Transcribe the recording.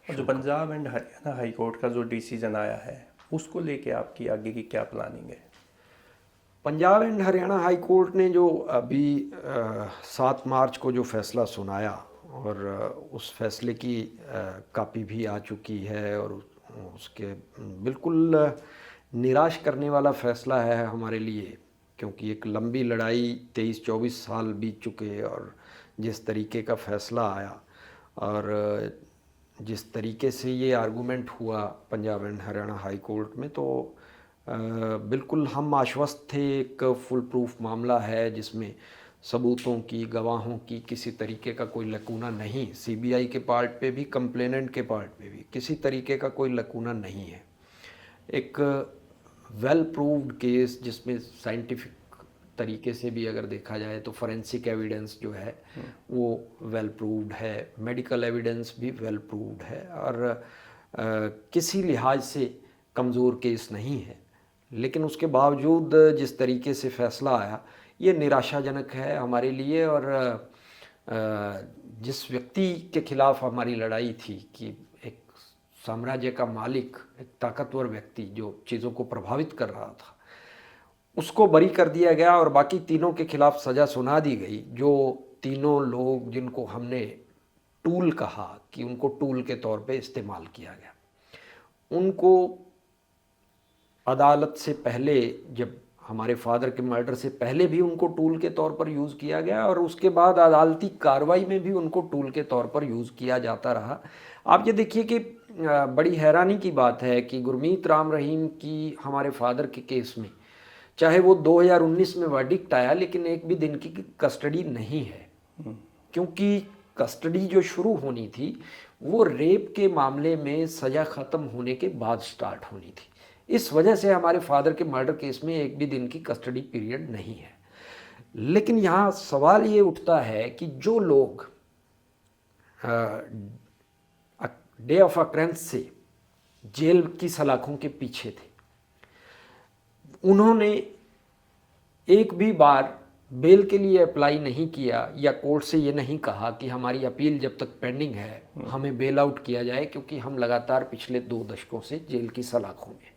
और जो Punjab and Haryana high court का जो डिसीजन आया है उसको लेके आपकी आगे की क्या प्लानिंग है? Punjab and Haryana high court ने जो अभी 7 मार्च को जो फैसला सुनाया, और उस फैसले की कापी भी आ चुकी है, और उसके बिल्कुल निराश करने वाला फैसला है हमारे लिए, क्योंकि एक लंबी लड़ाई 23-24 साल बीत चुके, और जिस तरीके का फैसला आया और जिस तरीके से ये आर्गूमेंट हुआ Punjab and Haryana high court में, तो बिल्कुल हम आश्वस्त थे। एक फुल प्रूफ मामला है जिसमें सबूतों की, गवाहों की किसी तरीके का कोई लकूना नहीं, सीबीआई के पार्ट पे भी, कंप्लेनेंट के पार्ट पे भी किसी तरीके का कोई लकूना नहीं है। एक वेल प्रूव्ड केस जिसमें साइंटिफिक तरीके से भी अगर देखा जाए तो फोरेंसिक एविडेंस जो है वो वेल प्रूव्ड है, मेडिकल एविडेंस भी वेल प्रूव्ड है, और किसी लिहाज से कमज़ोर केस नहीं है। लेकिन उसके बावजूद जिस तरीके से फैसला आया, ये निराशाजनक है हमारे लिए। और जिस व्यक्ति के खिलाफ हमारी लड़ाई थी कि एक साम्राज्य का मालिक, एक ताकतवर व्यक्ति जो चीज़ों को प्रभावित कर रहा था, उसको बरी कर दिया गया, और बाकी तीनों के खिलाफ सज़ा सुना दी गई। जो तीनों लोग जिनको हमने टूल कहा, कि उनको टूल के तौर पे इस्तेमाल किया गया, उनको अदालत से पहले, जब हमारे फादर के मर्डर से पहले भी उनको टूल के तौर पर यूज़ किया गया, और उसके बाद अदालती कार्रवाई में भी उनको टूल के तौर पर यूज़ किया जाता रहा। आप ये देखिए कि बड़ी हैरानी की बात है कि गुरमीत राम रहीम की, हमारे फादर के केस में, चाहे वो 2019 में वर्डिक्ट आया, लेकिन एक भी दिन की कस्टडी नहीं है, क्योंकि कस्टडी जो शुरू होनी थी वो रेप के मामले में सज़ा ख़त्म होने के बाद स्टार्ट होनी थी। इस वजह से हमारे फादर के मर्डर केस में एक भी दिन की कस्टडी पीरियड नहीं है। लेकिन यहाँ सवाल ये उठता है कि जो लोग डे ऑफ अक्रेंस से जेल की सलाखों के पीछे थे, उन्होंने एक भी बार बेल के लिए अप्लाई नहीं किया, या कोर्ट से ये नहीं कहा कि हमारी अपील जब तक पेंडिंग है हमें बेल आउट किया जाए, क्योंकि हम लगातार पिछले 2 दशकों से जेल की सलाखों में।